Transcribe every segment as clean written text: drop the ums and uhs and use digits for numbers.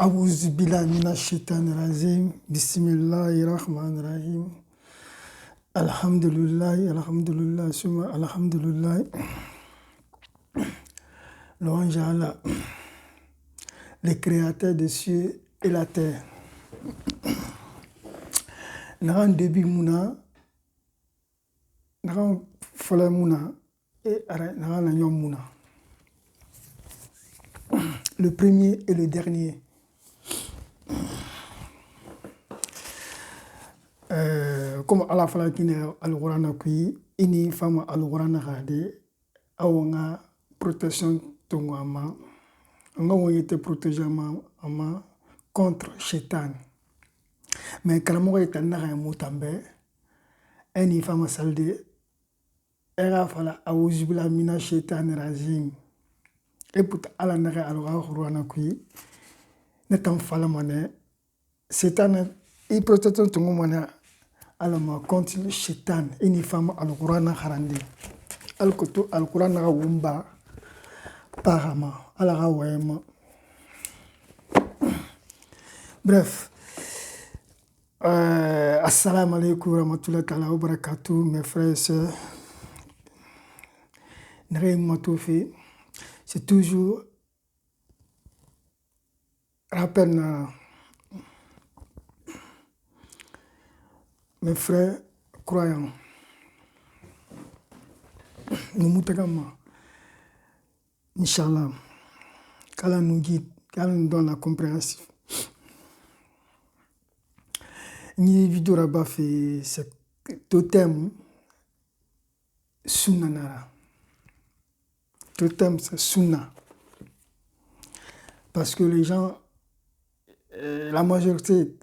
أعوذ بالله من الشيطان الرجيم بسم الله الرحمن الرحيم الحمد لله ثم الحمد لله louange à Allah, le créateur des cieux et la terre. Naran début mouna, naran fola mouna et naran nanyom mouna. Le premier et le dernier. Comme Allah fala kine al-Qur'an kui ini fama al-Qur'an rade awanga protection tongama nga woyete protéger ama contre shaitan mais kalamo eta naga mutambe eni fama salde era fala awuzibila mina shaitan rajim et pour ala naga al-Qur'an kui netam fala mane shaitan i protection tongoma alama contre le shaitan ini fama al-Qur'an harande al-kutu al-Qur'an wumba parama ala wayema. Bref, assalamu alaikum warahmatullahi ta'ala wa barakatuh mes frères et sœurs. C'est toujours rappel mes frères croyants. Nous moutagama. Inch'Allah. Qu'Allah nous guide, qu'Allah nous donne la compréhension. Ni vidéo rabat fait ce totem sunna nara. Totem c'est sunna. Parce que les gens, la majorité,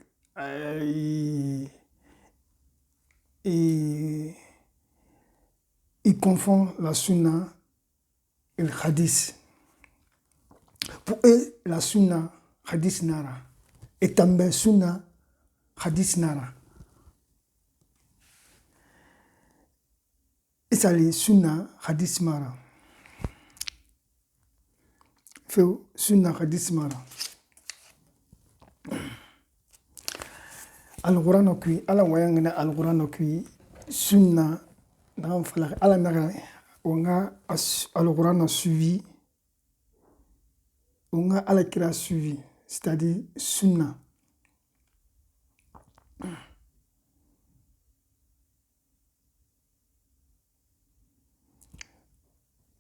ils confondent la sunna et le hadith. Pour eux, la sunna, hadith nara. Et tambe sunna, hadith nara. Et ça les sunna, hadith mara. Fait sunna, hadith mara. Al-Qur'an okui, ala wayangna al-Qur'an okui, sunna, n'am falak, ala naga, onga al-Qur'an a suivi, onga al-Qur'an a suivi, c'est-à-dire sunna.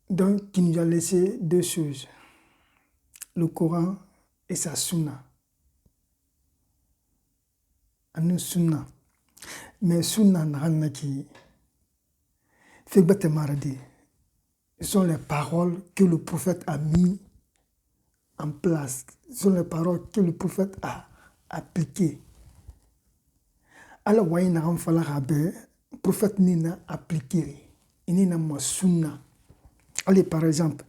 Donc, qui nous a laissé deux choses, le Coran et sa sunna. Anu sunna. Mais sunna n'a qui fait battre maradi. Ce sont les paroles que le prophète a mis en place. Ce sont les paroles que le prophète a appliquées. Alors, voyez, n'a pas le prophète n'a appliqué. Il n'a pas sunna. Allez, par exemple,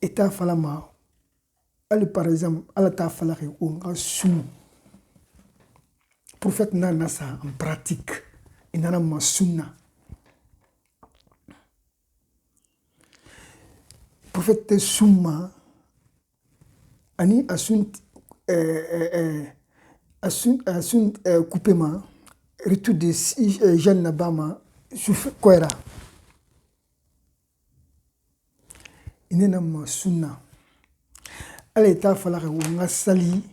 État falama. Allez, par exemple, Allah t'a fallu un sunna. Le prophète n'a ça en pratique. Il n'a pas sunna. Le prophète Souma, ani asun coupement, retour de Jeanne Nabama, sur Koera. Il n'a pas sunna. Allez, ta falaka on a sali,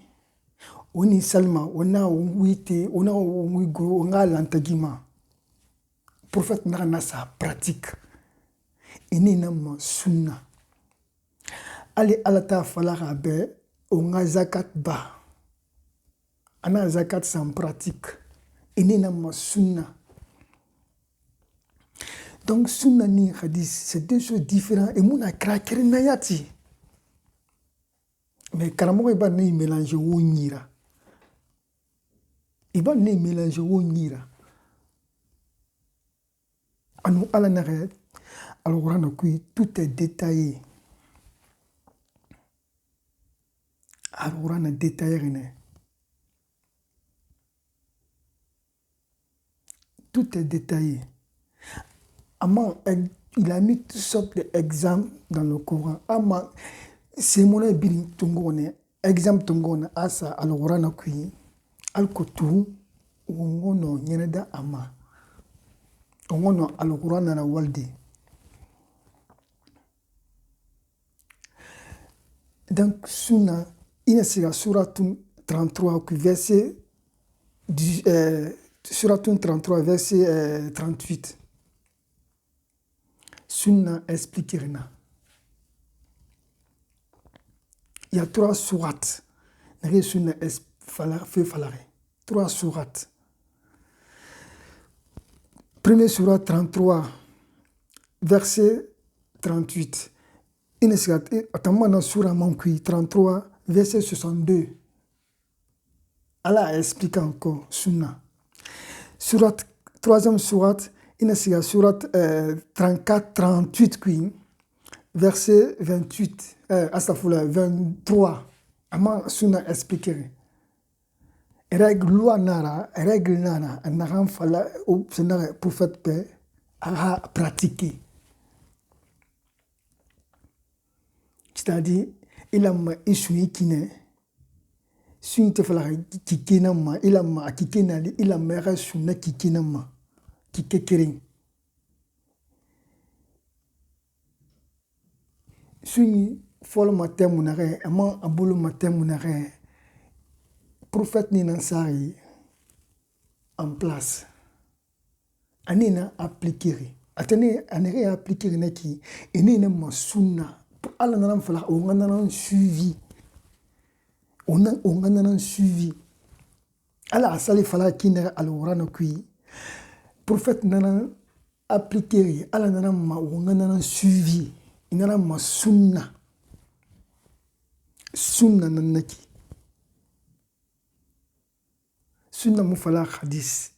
on y salma, on a ouité, on a ouigro, on a l'antagima. Le prophète n'a pas sa pratique. Il n'a pas sunna. Allez, Allah ta falaka be, on a zakat ba. On a zakat sans pratique. Il n'a pas sunna. Donc, sunna ni hadith, c'est deux choses différentes. Et mon a craqué nayati. Mais carrément, il va ne mélanger ou nira. Il va ne mélanger ou nira. Anu ala naret, alors tout est détaillé. Alors on a détaillé. Tout est détaillé. Il a mis toutes sortes d'exemples dans le Coran. C'est mon exemple tongona asa alqur'ana kui alkotu wongono nyeneda ama wongono alqur'ana na walde. Donc sunna ina siga suratun 33 qui verset suratun 33 verset 38. Sunna explique rien. Il y a 3 sourates. Nage sunna fait falare. 3 sourates. Premier surat 33 verset 38. Atamana sura mankui 33 verset 62. Allah explique encore sunna. Troisième sourate, surat 34-38 qui verset 28 23. Ama sunna expliquer. Règle loi nara, règle nana, naran fala ou senare prophète pe a pratiquer. C'est-à-dire, il a ma isui kine, suin te fala kikina ma, il a ma kikina, il a mera sunna kikina ma, kikekiring. Suin fol matin munare, ama abolo matin munare, prophète ni nansari en place. Anina appliquer. Atene anere appliquer neki, enina ma sunna. Allah n'a pas on suivi. On a suivi. Allah a sali fala kinere al-Qur'an kui. Prophète n'a appliqué. Allah n'a pas on suivi. Il n'a pas sunna. Sunna nanaki. Sunna mufala hadith.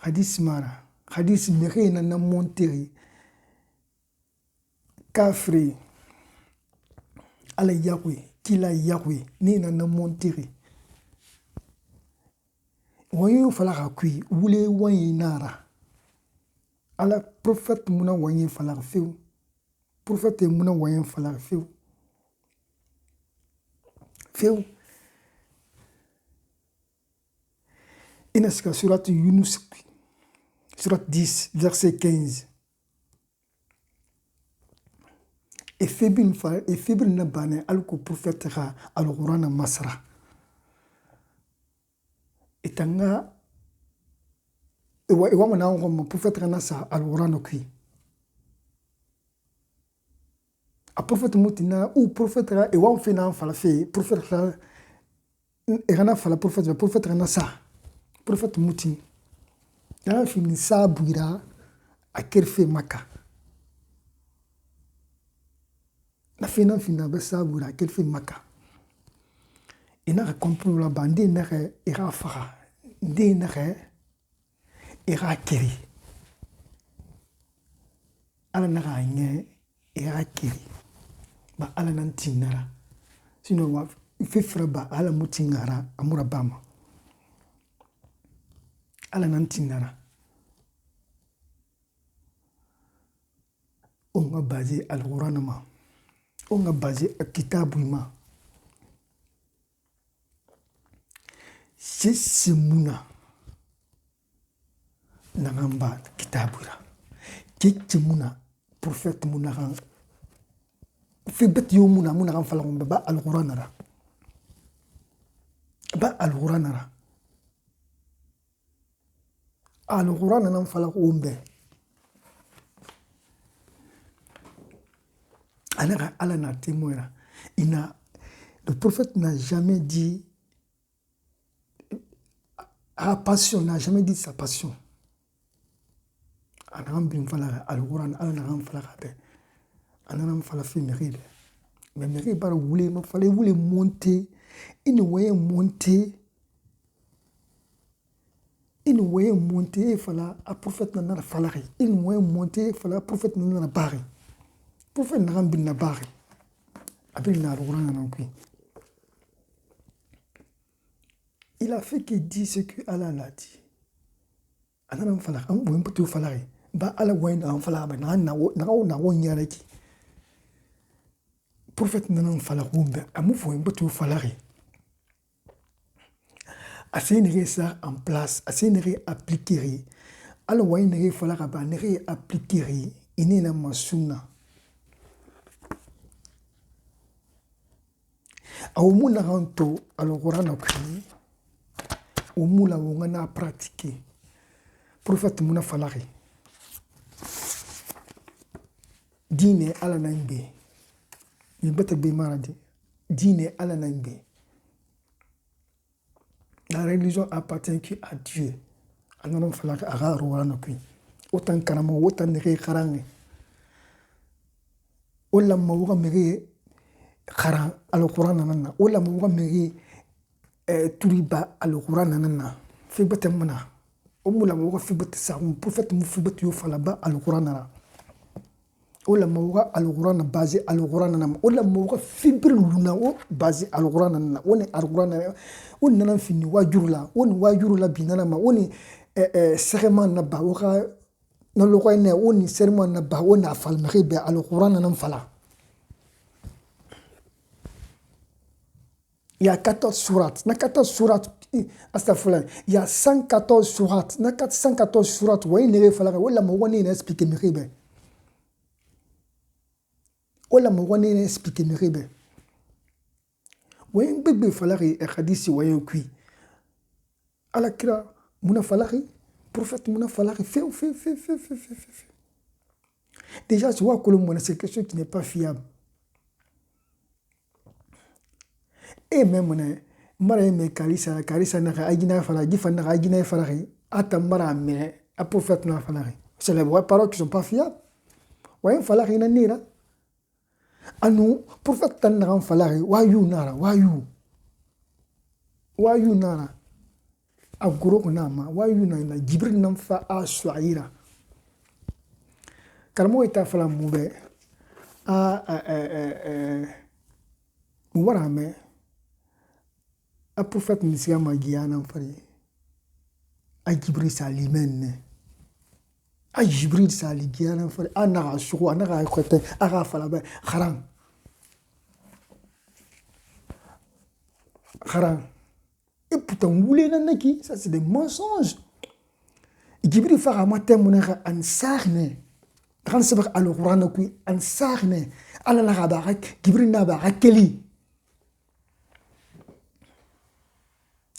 Hadith mara. Hadith mere na monteri. Kafri, ala Yahweh, kila Yahweh, ni na montiri. Wanyu fala kui, wule wanyi nara. Ala prophète muna wanyi fala feu. Prophète muna wanyi fala feu. Feu. Inaska surat Yunus, surat 10, verset 15. Et fébrile na bane alko prophète ra al-Qur'an masra. Et tanga ewa mana ngoma prophète na sa al-Qur'an kui. A prophète mutina ou prophète ra ewa fena fala fe prophète ra erana fala prophète na sa prophète mutin. Ya fini sa buira a kerfe maka. La fina besa bura quel fait maka. Et n'a compris la bande n'a ira fara de n'a ira kiri. Ala n'a nye ira kiri. Ba ala nantinara. Sinon wa fait fraba ala mutingara amura bama. Ala nantinara. On va baser al-Qur'an ma. On a basé un kitabuima. C'est mouna. Nangamba kitabura. Kiki mouna. Prophète mouna. Fibet yo mouna mouna ran fala ba al-Qur'anara. Ba al-Qur'anara. Al-Qur'an nan fala umbe. Allah n'a témoin. Le prophète n'a jamais dit à passion, n'a jamais dit sa passion. Al-Qur'an, Allah n'a pas fait. Allah n'a pas fait mérite. Mais mérite par voulait, il fallait monter. Il ne voyait monter. Il ne voyait monter, il fallait un prophète n'a pas fallu. Il ne voyait monter, il fallait un prophète n'a pas fallu. Prophète n'a pas fallu. Il a fait que dit ce que Allah l'a dit. Allah n'a pas fallu. prophète nanan fala rumbe amu fo mbotu falari assez ça en place assez appliquer alors ouais nere fala ba nere appliquer inina masuna awumuna ranto alogorana kwi umula wongana pratiquer prophète muna falari dine ala nangbe il bete be maradi dine ala nangbe. La religion appartient à Dieu. Alors il faut que autant karama autant nere kharange wala mawga mege khara al-Qur'an nanna wala mawga mege turiba al-Qur'an nanna fi batamna umula mawga fi batsa prophète mu fi batu falaba al-Qur'an nanna wala mawga al-Qur'an basé al-Qur'an nanna wala mawga fi birluna o basé al-Qur'an nanna woni al-Qur'an nanna woni nan fini wajurla woni wajurla binana ma woni serment na ba waka na lokay ne woni serment na ba woni afal mribe al-Qur'an nan fala. Il y a 14 sourates. Na 14 sourates astaghfirullah. Il y a 114 sourates. Na 114 sourates wa ne fala wala mo woni ne expliquer mribe. Wala mo woni ne expliquer mribe. Wayen bebe falari e hadisi wayen kui ala kira muna falari prophète muna falari fait déjà tu vois que le monde c'est quelque chose qui n'est pas fiable et même ne mara me kalisa na agina fala gifa na agina falari ata mara me a prophète na falari c'est les paroles qui sont pas fiables wayen falari na nira anu prophète tan na falari wayu nara aguro nama wayu na jibril nam fa aswaira kalmo ita fala mube warame a prophète nisiga magiana fari a jibril salimenne a jibril saligiana fari ana shugo ana khote aga fala ba kharan et pourtant voulez nanaki ça c'est des mensonges jibril fara matin monera ansarne kan sabak al-Qur'an ku ansarne ala la barak jibril na barakeli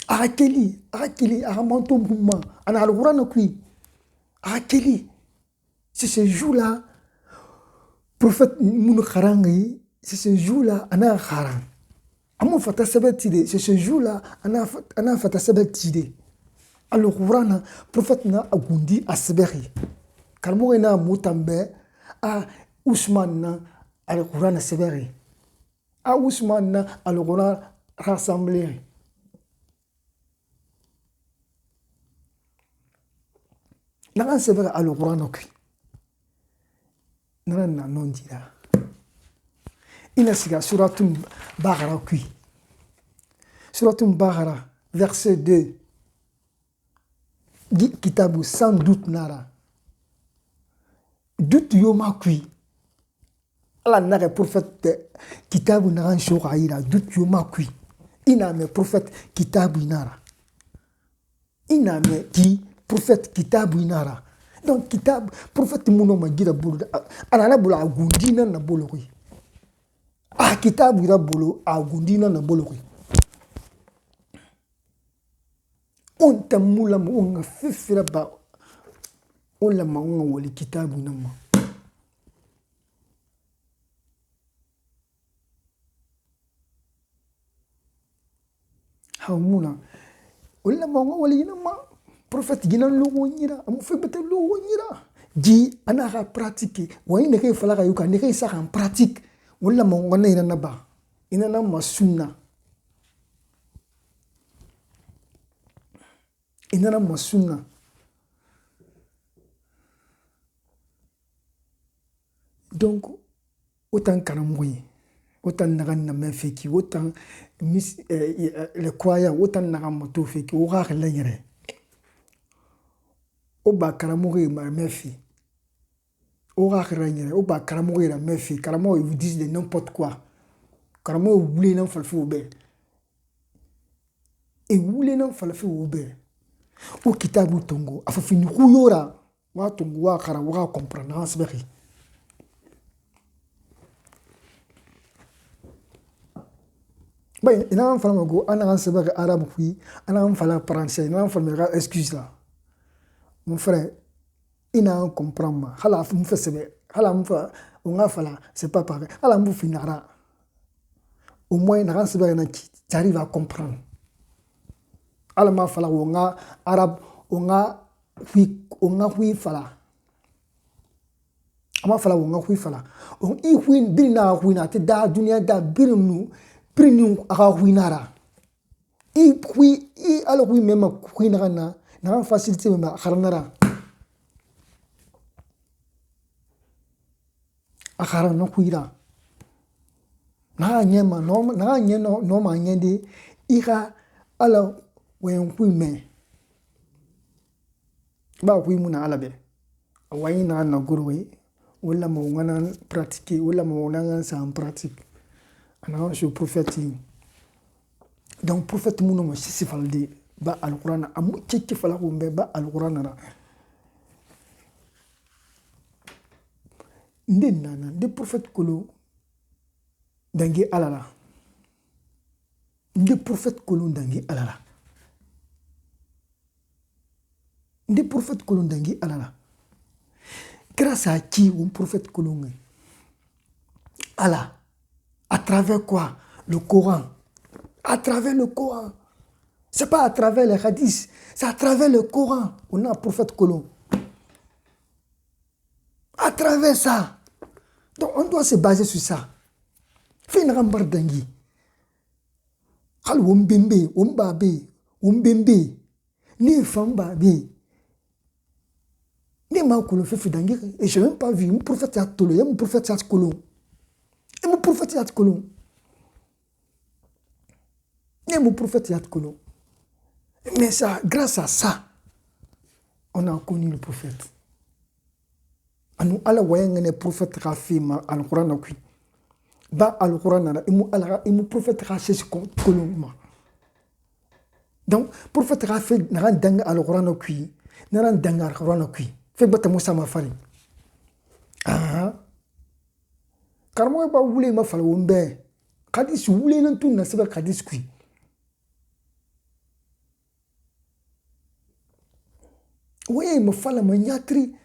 arakeli aramanto mouvement ana al-Qur'an ku arakeli c'est ce jour-là prophète mun kharangi c'est ce jour-là ana kharan amo fata sabetide c'est ce jour-là ana fata sabetide al-Qur'an prophète na agundi asberi kalmo ina mutambe a Ousmane na al-Qur'an asberi a Ousmane na al-Qur'an rassemblé na asberi al-Qur'an ok nana non dira ina siga suratul Baqara kui suratul Baqara verset 2 kitabu sans doute nara doute yoma kui ala nare prophète kitabu naran shoka ira doute yoma kui ina me prophète kitabu nara ina me ki prophète kitabu nara donc kitab prophète muno magira bulu ala na bulu agundina na bulu kui kitabu ira bulu agundina na bulu kui on tamula mo on fifira ba on la ma on wali kitabu nama haumuna on la ma on wali nama prophète ginan lo wonyira amu febete lo wonyira di ana ga pratiquer wani ne kay fala ga yuka ne kay sa en pratique wala ma on ina na ba ina na masunna inana masuna donc autant karamoui autant nagan na mefeki autant le croyant autant nagan moto feki o ga la yere o ba karamoui ma mefi o ga la yere o ba karamoui la mefi karamoui ils vous disent de n'importe quoi karamo wule nan falfi obe e wule nan falfi obe o kitabu tongo afafini kuyora wa tongo wa kara wa comprendre asbeki bay ina fala mago ana sabaki arabe fi ana fala français ina fala excuse là mon frère ina comprendre ma hala mu fa sebe hala mu fa on a fala c'est pas pareil hala mu finara au moins na sabaki na tu arrives à comprendre hala ma fala on a arabe on a hui fala ama fala on a hui fala on i hui bilna hui na te da dunia da birnu prinu aga hui nara i hui i ala hui même hui na facilité même kharnara akara no kuira na nyema no ma nyende ira ala wen kuime ba kuimuna ala be wayina na gurwe wala mo ngana pratiquer wala mo ngana ça en pratique ana je prophète donc prophète muno mo sisi falde ba alquran amu cece fala ko be ba alquran na ndenana de prophète kolo dangi alala de prophète kolo dangi alala de prophète kolo dangi alala grâce à qui un prophète kolo Allah à travers quoi le Coran à travers le Coran c'est pas à travers les hadiths c'est à travers le Coran on a un prophète kolo à travers ça. Donc on doit se baser sur ça. Fais une rambar d'angui. Khal wombembe, wombabe, wombembe. Ni fambabe. Ni ma kolo fait d'angui. Et je n'ai même pas vu. Mon prophète a tolo. Il y a mon prophète a kolo. Et mon prophète a kolo. Et mon prophète a kolo. Mais ça, grâce à ça, on a connu le prophète. Anu ala wayangane prophète rafima al-Qur'an akui ba al-Qur'an na imu prophète rachesh koluma donc prophète rafi na danga al-Qur'an akui na danga al-Qur'an akui fe bata musa ma fari karmo ba wule ma fala wombe hadis wule nan tun na seba hadis kui waye ma fala ma nyatri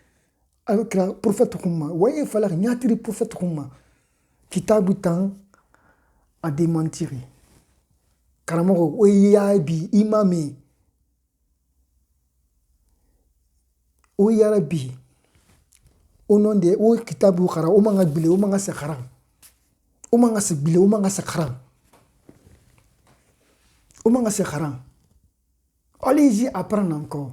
avec le prophète Khouma. Voyez, il fallait nyatiri prophète Khouma. Kitabu temps à démentir. Karamoko, oyabi, imami. Oyarabi. Au nom de o kitabu khara, o manga bile, o manga sakharam. O manga bile, o manga sakharam. O manga sakharam. Allez-y apprendre encore.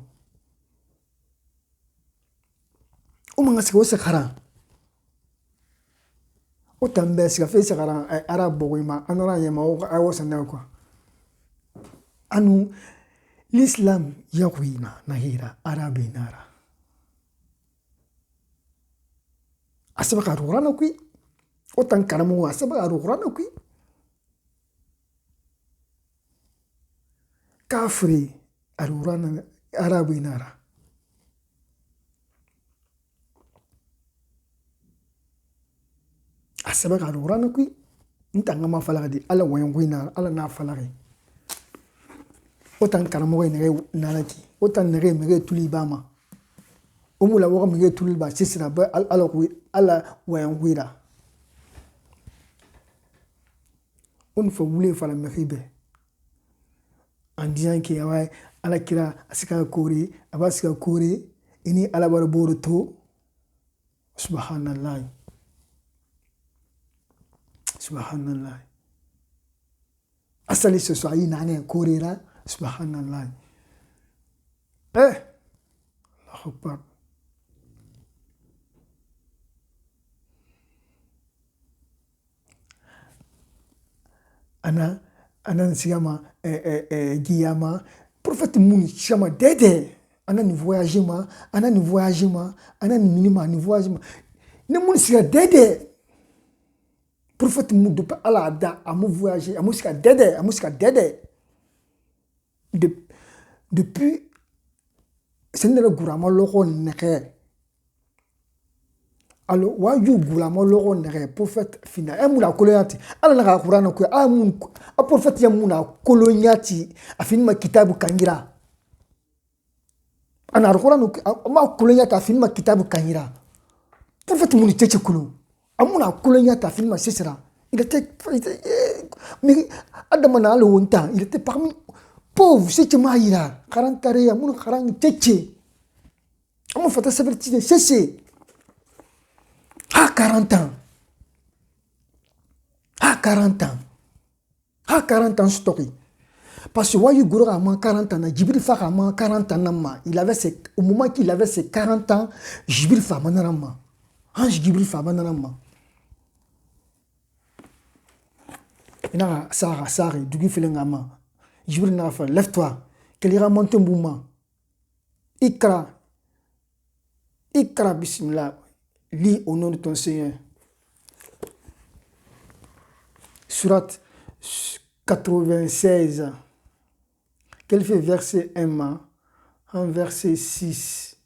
O manga se khara o tambe se fa se khara arabo wima anora yema o awosa na kwa anu l'islam yakwina nahira arabi nara asaba qur'an kui o tan karamu asaba qur'an kui kafri qur'an arabi nara asaba ka alquran kui ntanga ma fala di ala wayan guina ala na fala re otan karamo ne nalaki otan ne me tuli bama o mula wa me tuli ba sisira ba ala kui ala wayan guira on fa wule fala me ribe en disant que ouais ala kira asika kori abasika kori ini ala bar boroto subhanallah subhanallah asali ce soit inane korira subhanallah Allahu akbar ana sigama giyama prophète muni chama dede ana ni voyager ma ana ni minima ni voyager ma ne muni siga dede Prophète Moudou, Allah da, amu voyagé, amu ska dede. Depuis, c'est le gourama loko neke. Alors, waju gourama loko neke, prophète final. Mouna koloniati. Allah n'a gourana ko, a prophète yamouna koloniati, a fini ma kitabu kangira. Ana gourana ko, ma koloniati a fini ma kitabu kangira. Prophète Mouni teche kulu. Amuna koloniati a fini ma sesera. Il était mais Adamana le wonta, il était parmi pauvres, c'est maïra, 40 ans, mon 40 tchétché. On fait ça vertige, c'est à 40 ans. À 40 ans. À 40 ans story. Parce que Wayu Goura a 40 ans, Djibril Fa a 40 ans, il avait au moment qu'il avait ses 40 ans, Djibril Fa manarama. Ange Djibril Fa manarama. Sarah, Dougi Filengama. Jibril Nafa, lève-toi. Qu'elle ira monter un mouvement. Ikra, bismillah. Lis au nom de ton Seigneur. Surat 96. Qu'elle fait verset 1, en verset 6.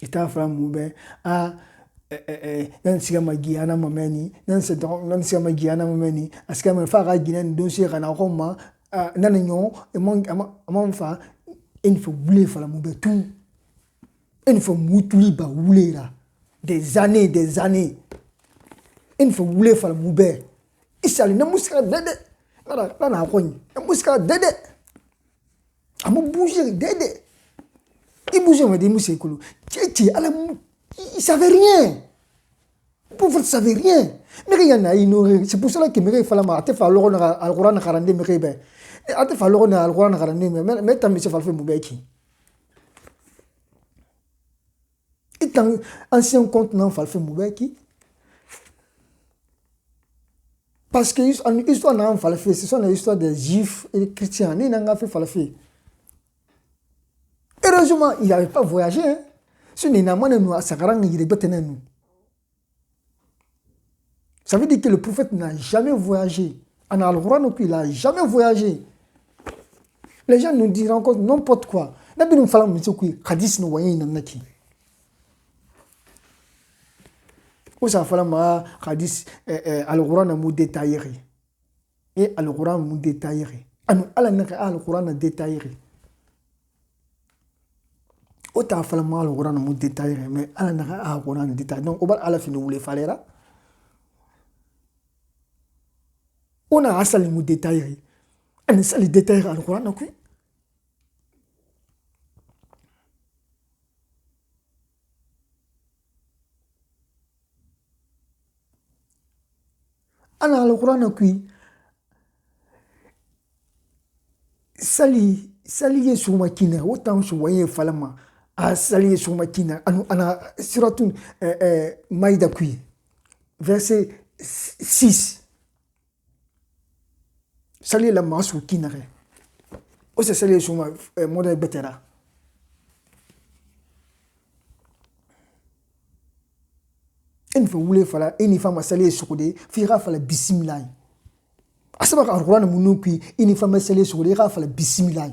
Et ta femme Moubé, nan siga magiana mameni nan siga magiana mameni aska me fa ga ginen don se kana roma nan nyon e mon fa il faut bouler fa la mubetu il faut mutuli ba wulera des années il faut bouler fa la mube isali na musika dede na koñ na musika dede amu bouger dede il bouger me de musekulu tchi ala il savait rien. Le pauvre ne savait rien. Mais il y en a ignoré. C'est pour cela que il fallait m'attendre à l'oron à l'oran à carandé mais il a fait l'oran à l'oran à carandé mais t'as mis ce falfé moubeki. Il t'a ancien continent falfé moubeki. Parce que l'histoire n'a pas falfé. Ce sont les histoires des juifs et des chrétiens. Ils n'ont pas fait falfé. Heureusement, il n'avait pas voyagé. Hein. Ça veut dire que le prophète n'a jamais voyagé. En Al-Quran, il n'a jamais voyagé. Les gens nous diront n'importe quoi. Nous faisons hadith nous voyons naki. Où ça fait ma hadith Al-Quran nous détaillé. Et Al-Quran nous détaillé. Al-Quran nous détaillé. Autant faire mal au Coran nous détailler mais à la Coran détail donc à la fin nous voulons faire là on a assez nous détailler on a les détails à le Coran donc on a le Coran donc sali sur makina autant je voyais falama a sali sur makina ana suratun maïda kui verset 6 sali la masu kinare o se sali sur modèle betera en fa wule fala eni fama sali sukudi fi rafala bismillah asaba ka alquran munuki eni fama sali sukudi rafala bismillah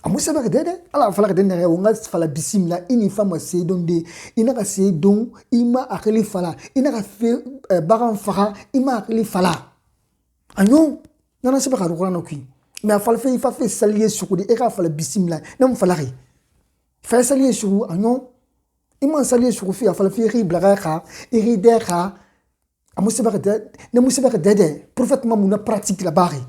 amusa ba dede ala fala dede ne wonga fala bismillah ini fama se donde ina ka se don ima akili fala ina ka fe bagan faga ima akili fala anyo nana se ba ka qur'an ki mais afala fe ifa fe saliye sukudi e ka fala bismillah nam fala ri fa saliye suku anyo ima saliye suku fi afala fi ri blaga ka iri de ka amusa ba dede ne musa ba dede prophète mamuna pratique la bari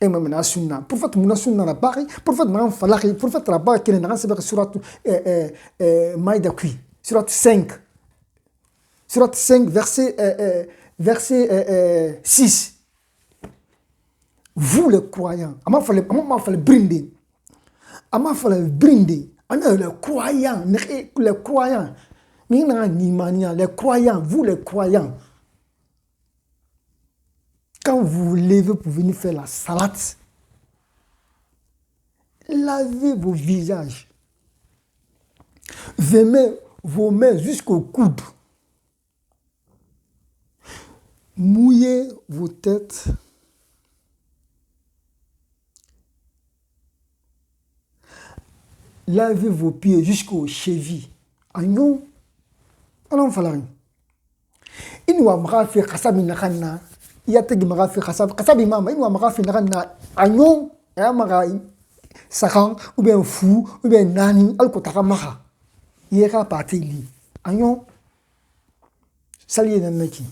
et même na sunna prophète muna sunna na bari prophète man falaki prophète la bari qui na sabaka surat maïda kui surat 5 verset 6 vous les croyants ama fallait brinde ama fallait brinde ana les croyants ni na ni mania les croyants vous les croyants. Quand vous vous levez pour venir faire la salade, lavez vos visages. Vos mains jusqu'au coude. Mouillez vos têtes. Lavez vos pieds jusqu'aux chevilles. Agnon, on falari. Inwa mrafi khasabi nakana. Yategi mrafi khasabi mama. Inwa mrafi nakana. Agnon, ya maraï. Sakan, ou bien fou, ou bien nani, alkotaka maha. Yera parti li. Agnon, saliye nanaki.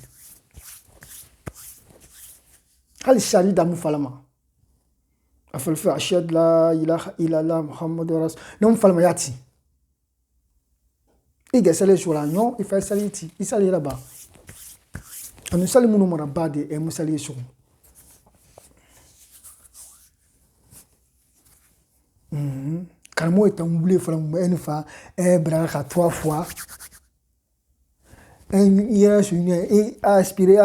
Hal shari damu falama. Afalfa ashad la ilaha illallah Muhammadu Rasul. Non falama yati. Il y a salé sur l'agnon, il fait saler ici. Il salé là-bas. On nous salue mon nom bade et nous salue sur. Quand moi étant oublié, une fois, un bras 3 fois. Il a et aspiré,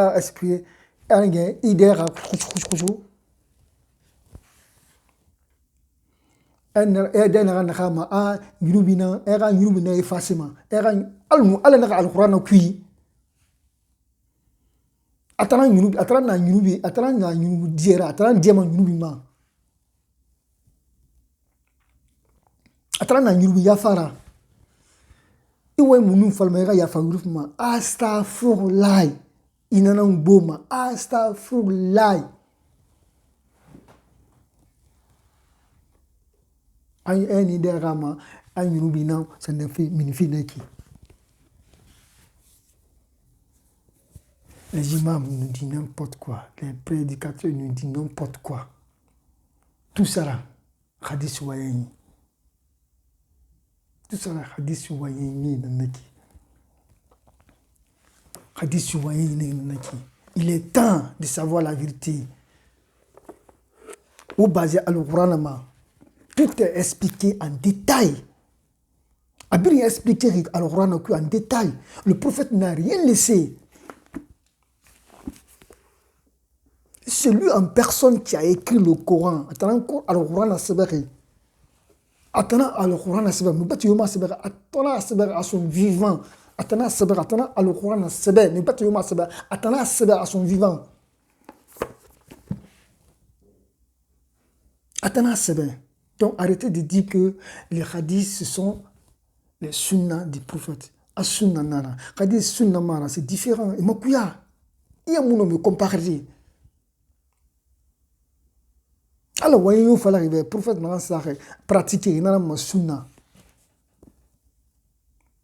un gain, idée à dernier nakama a yurubina era yurubina effacement era almu ala naka alquran kui atana yurubi atana na yurubi atana na yurubi diera atana diema yurubi ma atana na yurubi yafara iwe munu falmera yafa yurubi ma astaghfirullah inana ngoma astaghfirullah un idée rama un yurubina ça ne fait minifine qui les imams nous disent n'importe quoi, les prédicateurs nous disent n'importe quoi. Tout ça là, hadith wayeni. Tout ça là, hadith wayeni nanaki. Hadith wayeni nanaki. Il est temps de savoir la vérité. Au basé à l'Oranama, tout est expliqué en détail. Abir a expliqué à l'Oranama en détail. Le prophète n'a rien laissé. C'est lui en personne qui a écrit le Coran. Attends, Al-Quran a-Sabari. Attends, Al-Quran a-Sabari. Mais pas tu a-Sabari. Attends, a-Sabari à son vivant. Attends, a-Sabari. Attends, Al-Quran a-Sabari. Mais pas tu a-Sabari. Attends, a-Sabari à son vivant. Attends, a-Sabari. Donc, arrêtez de dire que les hadiths, ce sont les sunnahs du prophète. As-sunnah nana. Hadith sunnah mara, c'est différent. Et moi, il y a mon me comparer. Alors, il faut arriver, le prophète n'a pas pratiqué, il n'a pas sunna. Le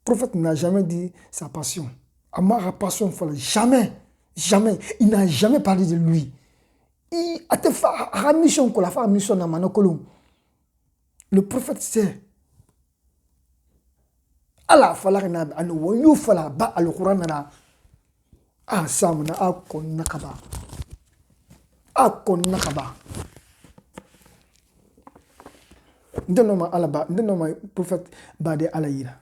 prophète n'a jamais dit sa passion. Ma passion, jamais, jamais. Il n'a jamais parlé de lui. Il a fait la mission qu'on a fait, la mission dans Manokolum. Le prophète sait. Allah fala na anu wayu fala ba al-Quran na samna akon nakaba. Akon nakaba. Ndonoma alaba ndonoma prophète bade alayira.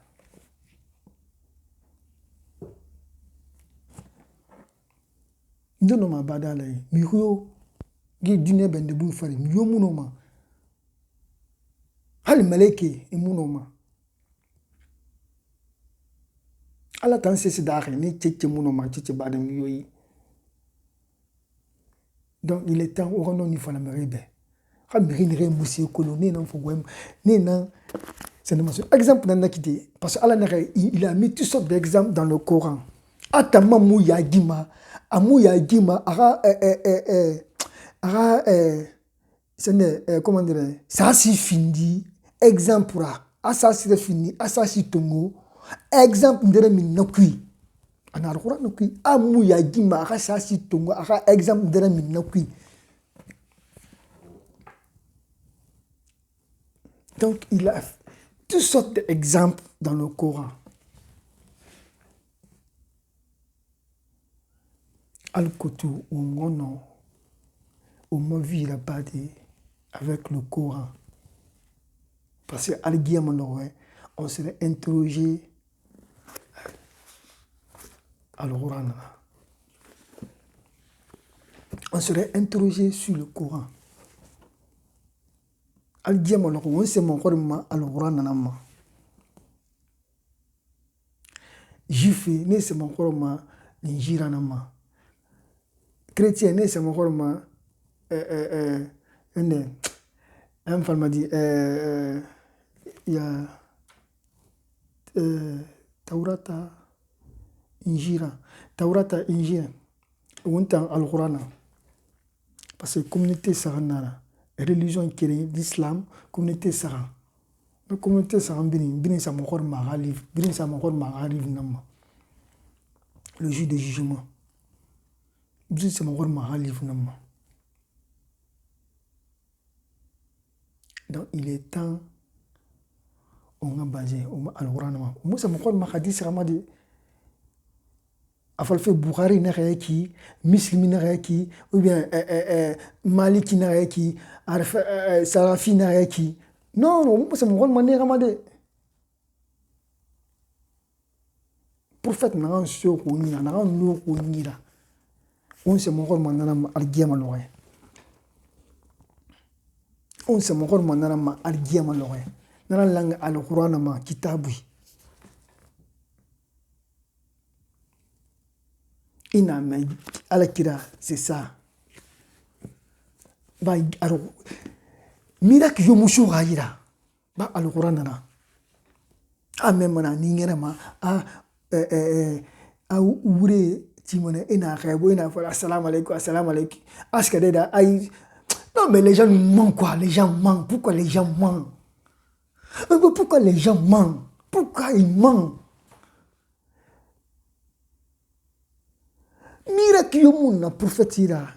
Ndonoma bade alayira. Miyo gi dune bende bu fari miyo munoma. Hal maleke imunoma. Allah tan sesi daxe ni tchetche munoma tchetche bade miyo yi. Donc il est temps au non il faut la merebe. Exemple parce qu'il a mis toutes sortes d'exemples dans le Coran. Atama mouya gima, amouya gima, comment dire, ça si fini, exemple ça si fini, ça si tongo, exemple de minokui. Anarura nokui, amouya gima, ça si tongo, exemple de minokui. Donc, il a toutes sortes d'exemples dans le Coran. Al-Koutou, au nom, au mauvais rabadi avec le Coran. Parce qu'à l'Iguiam, on serait interrogé à l'Oran. On serait interrogé sur le Coran. algema lo ko se mon korma alquran nanama juif ne se mon korma ninjira nama chrétien ne se mon korma un femme dit il y a Taurata Injira wontan alquran parce que communauté saranara religion qui est l'islam communauté saran la communauté saran bini sa mokor ma livre bini sa mokor ma livre nama le jour de jugement bini sa mokor ma livre nama. Donc il est temps on a basé on alquran nama moi sa mokor ma hadith ramadi afal fait Bukhari na ki Muslim na ki ou bien Maliki na ki Sarafi na ki non on peut se mon manière ramade prophète na so ko ni na no ko ni la on se mon manana ma argiama loye on se mon manana ma argiama loye na lang alquran ma kitabu ina mais alakira c'est ça ba aro miracle yo mushu gaira ba alquran na même na ni ngena ma ouvre timone ina khaybo ina fa assalamu alaikum aska deda ay non mais les gens mentent quoi, les gens mentent. Pourquoi les gens mentent? Pourquoi les gens mentent? Pourquoi ils mentent? Miracle Yomouna, prophète Ira,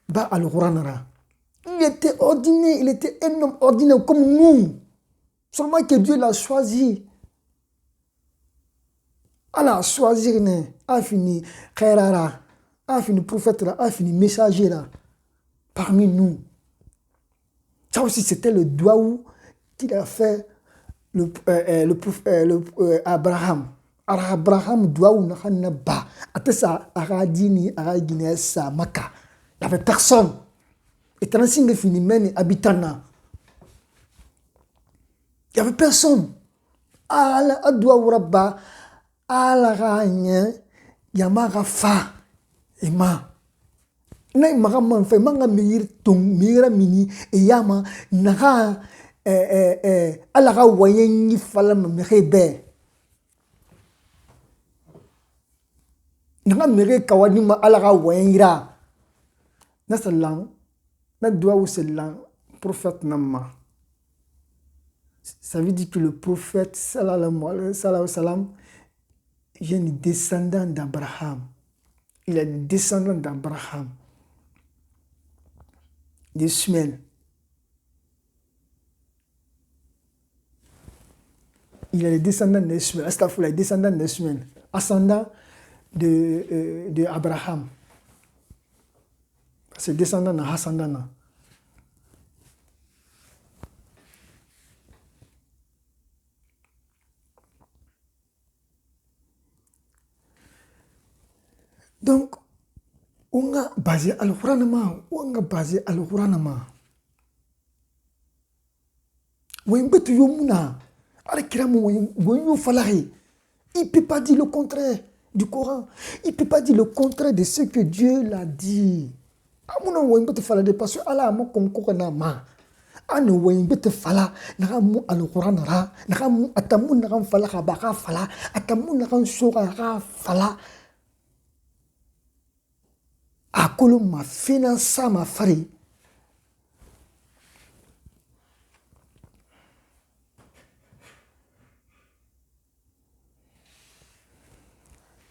Ba al-Quranara. Il était ordinaire, il était un homme ordinaire comme nous. Seulement que Dieu l'a choisi. Allah a choisi, a fini Khairara, a fini prophète, a fini messager là, parmi nous. Ça aussi, c'était le doigt où qu'il a fait Abraham. Abraham doit ou n'a pas. Après ça, Aradini, Aragine, ça, Maka. Il n'y avait personne. Et tant que fini, même habitant. Il n'y avait personne. Ala doit ou rabba, ala ragne, yamara fa, ema. Na imara man fe manga mir tung mira mini e yama naga ala ga wayen ni fala mrebe. Naga mere kawani ma ala ga wayen ira. Na salang na doit ou salang prophète namma. Ça veut dire que le prophète sallallahu alayhi wa sallam est un descendant d'Abraham. Il est le descendant d'Abraham. D'Ismaël. Il est le descendant d'Ismaël. Astaghfirullah, le descendant d'Ismaël. Ascendant de Abraham. C'est descendant d'Ascendant. Donc, on a basé Al-Quran, on a basé Al-Quran. On a basé Al-Quran. Il ne peut pas dire le contraire du Coran. Il ne peut pas dire le contraire de ce que Dieu l'a dit. On peut faire des passions. Allah m'a concouru ma. Anu wayin bete fala nagamu Al-Quran ra nagamu atamu nagam fala kabaka fala atamu nagam sura ka fala. Akolo ma finança ma fari.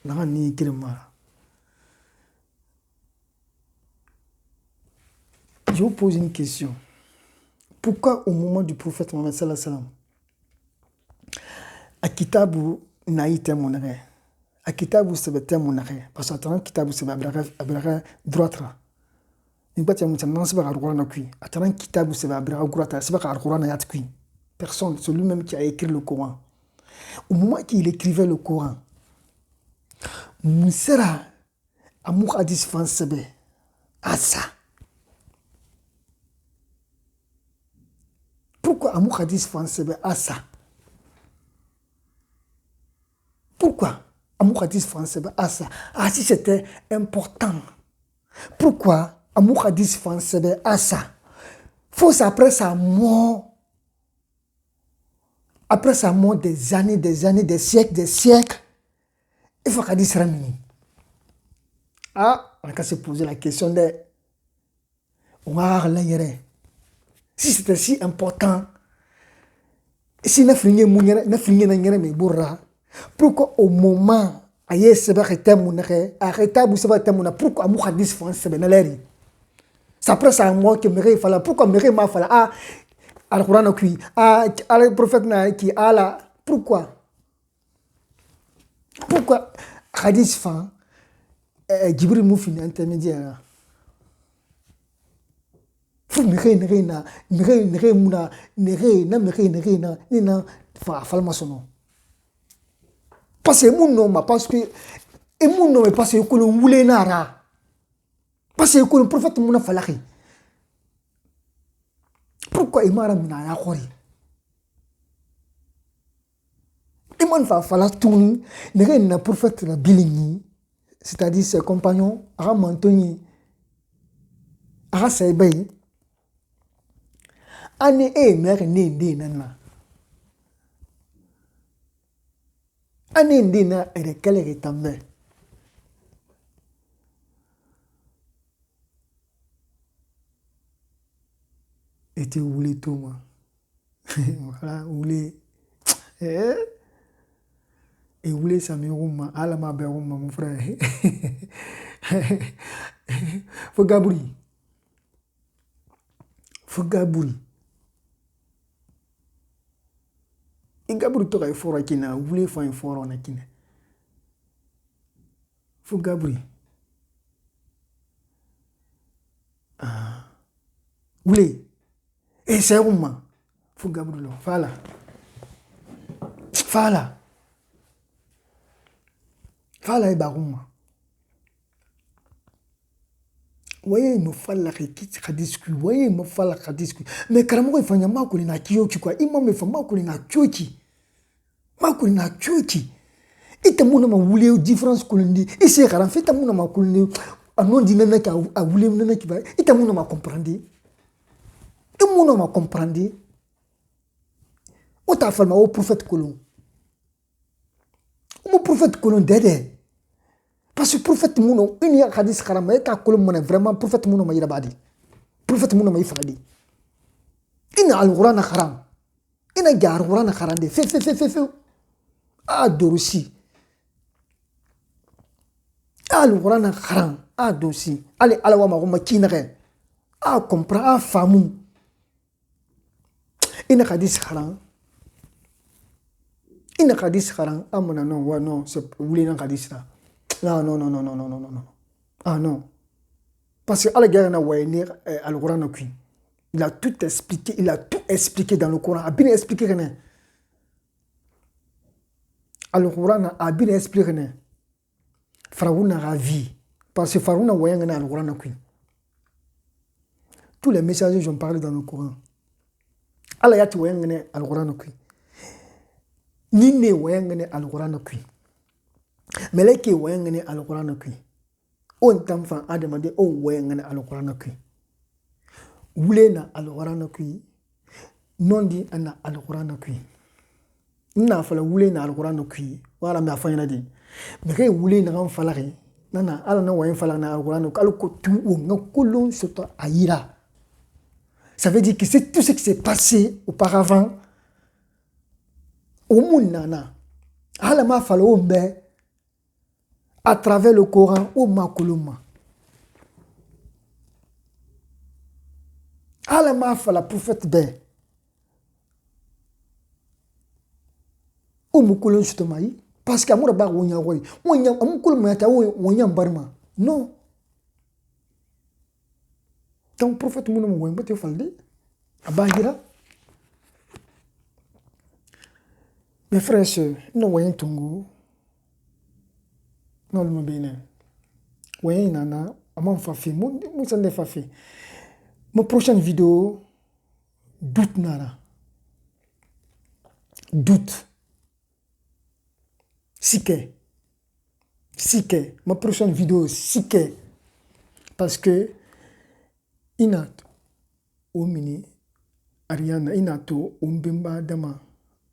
Nani kirema. Je vous pose une question. Pourquoi au moment du prophète Mohammed sallallahu alayhi wa sallam, à Kitabu naïte monare, à Kitabu sebete monare, parce que attends Kitabu sebete abraga droite. N'importe où tu n'as pas Al-Quran à qui. Attends Kitabu sebete abraga droite, c'est pas Al-Quran à qui. Personne, c'est lui-même qui a écrit le Coran. Au moment qu'il écrivait le Coran, Moussera amour hadis fansebe asa. Pourquoi Pourquoi Amou Hadis français a ça? Pourquoi Amou Hadis français a ça? Ah, si c'était important. Pourquoi Amou Hadis français a ça? Faut après sa mort. Après sa mort, des années, des siècles, il faut qu'Hadis ramène. Ah, on a qu'à se poser la question de si c'était si important, si pourquoi au moment pourquoi Amou Hadis français c'est après sa mort que Méré fallait. Pourquoi Méré m'a fallu? Ah, Al-Quran qui le prophète qui Allah. Pourquoi Hadis fan Djibril Moufine intermédiaire? Faut Méré parce que mon nom parce que et mon nom parce que le voulait nara parce que le prophète mon falaki. Pourquoi il m'a ramené à la Khori? Il m'a fallu tourner, le prophète la Biligny, c'est-à-dire ses compagnons, à Mantoni, à Saïbaï, Anne et mère né nana. Anne dina et les calés est tombé. Et tu voulais tout, moi. Voilà, voulez. Et voulez ça me rouma, à la ma rouma, mon frère. Faut Gabouri. Et Gabouri, tu as un fort à Kina, vous voulez faire un fort en Akina. Faut Gabouri. Ah. Voulez. Et c'est rouma. Faut Gabouri. Voilà. Fala et Barouma. Voyez, il me fallait la hadiscu. Voyez, il me fallait la hadiscu. Mais carrément, il faut y avoir un kioki quoi. Il m'a me fait mal un kioki. Mal un kioki. Et t'as mon nom à vouler différence colonie. Et c'est rare en fait, t'as mon nom à colonie. À non dîner à vouler mon qui va. Et t'as mon nom à comprendre. Et mon nom à comprendre. On t'a fait au prophète colon. Mon prophète colon d'aider. Parce que le prophète Mouno, il y a un hadith karama, et vraiment, le prophète Mouno m'a yirabadi. Le prophète Mouno m'a yifadi. Il y a al-Quran haram. Il y a al-Quran haram. Fais. Ah, Dorossi. Al-Quran haram. Ah, Dorossi. Allez, ma kinare. Ah, comprend. Ah, famou. Il y a un hadith haram. Il y a un hadith haram. Ah, non, c'est vous voulez un hadith là. Non. Ah non. Parce que Al-Quran, il a tout expliqué dans le Coran. Il a bien expliqué rien. Al-Quran a bien expliqué rien. Faraouna a vie. Parce que Faraouna voyait Al-Quran. Tous les messages j'en parle dans le Coran. Allah yati voyait Al-Quran. Nine voyait Al-Quran. Mais là qui voyait Al-Quran. On t'enfant a demandé on voyait Al-Quran. Voulez na Al-Quran. Non dit ana Al-Quran. N'a fallu voulez na Al-Quran. Voilà mais afin n'a dit. Mais voulez na ran falari. Nana ala na voyait falari na Al-Quran. Alors que tout on a colon sur toi aïra. Ça veut dire que c'est tout ce qui s'est passé auparavant. Au monde nana. Ala ma fallu ombe. À travers le Coran ou Makuluma. Alama fa la prophète ben. Ou Mukulun Sutomaï. Parce qu'à Mouraba Wonya Roy. Wonya Mukuluma Wonya Barma. Non. Donc, prophète Mounam Woyen, tu falde. Abahira. Mes frères et sœurs, nous voyons Tongo. Non, le bien. Oui, nana, amon fafi, mon fafi. Ma prochaine vidéo, doute nana. doute. Siké. Ma prochaine vidéo, siké. Parce que, inato, omini, Ariana, inato, ombemba dama,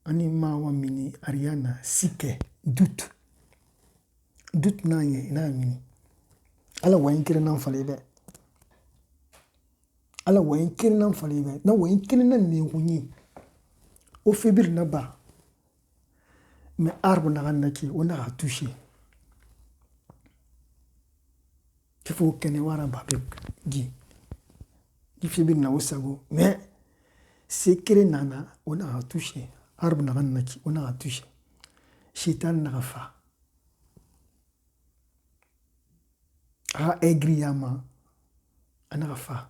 animawa mini, Ariana, siké, doute. Doute na mini. Ala wayin kiri nan falebe. Ala wayin kiri nan falebe. Na wayin kiri nan ne wunyi. O febir na ba. Mais arbre na ganaki, on a touché. Il faut qu'elle ne wara babe gi. Il febir na osago. Mais c'est kiri nana, on a touché. Arbre na ganaki, on a touché. Shaitan na gafa. A egriyama, ana gafa.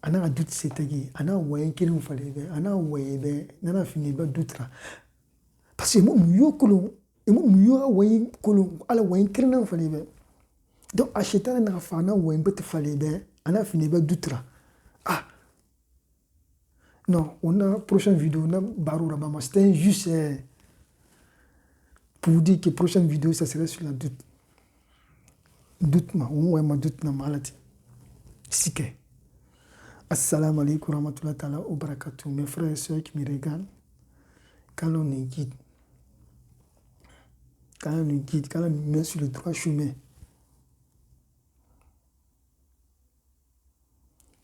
Ana doute setagi, ana wayen kirin falebe, ana wayebe, nana fini ba doutra. Parce que mon yo kolo, et mon yo wayen kolo, ala wayen kirin falebe. Donc a shaitan na gafa, ana wayen bet falebe, ana fini ba doutra. Ah. Non, on a prochaine vidéo, on a Barou Rabama. C'était juste pour vous dire que prochaine vidéo, ça serait sur la doute. Doute ma, on ma doute na maladie. Siké. Assalamu alaikum warahmatullahi ta'ala wa barakatuh. Mes frères et sœurs qui me regardent, quand on est guide, quand on nous met sur le droit chemin,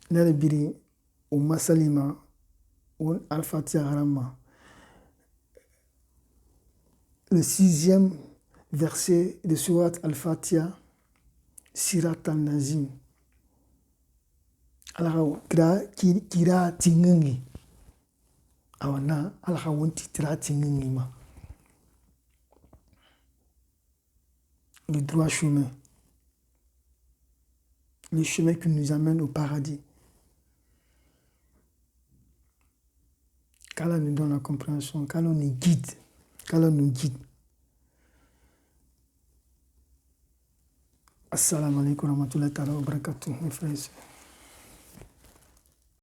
Nalebiri, au Masalima, au Al-Fatiha Harama, le 6e verset de Surat Al-Fatiha, Sirat al-Nazim. Alors, kira tingengi. Awana, alors on tira tingengi ma. Le droit chemin. Le chemin qui nous amène au paradis. Qu'Allah nous donne la compréhension, qu'Allah nous guide, qu'Allah nous guide. Assalamu alaikum warahmatullahi ta'ala wa barakatuh, mes frères et sœurs.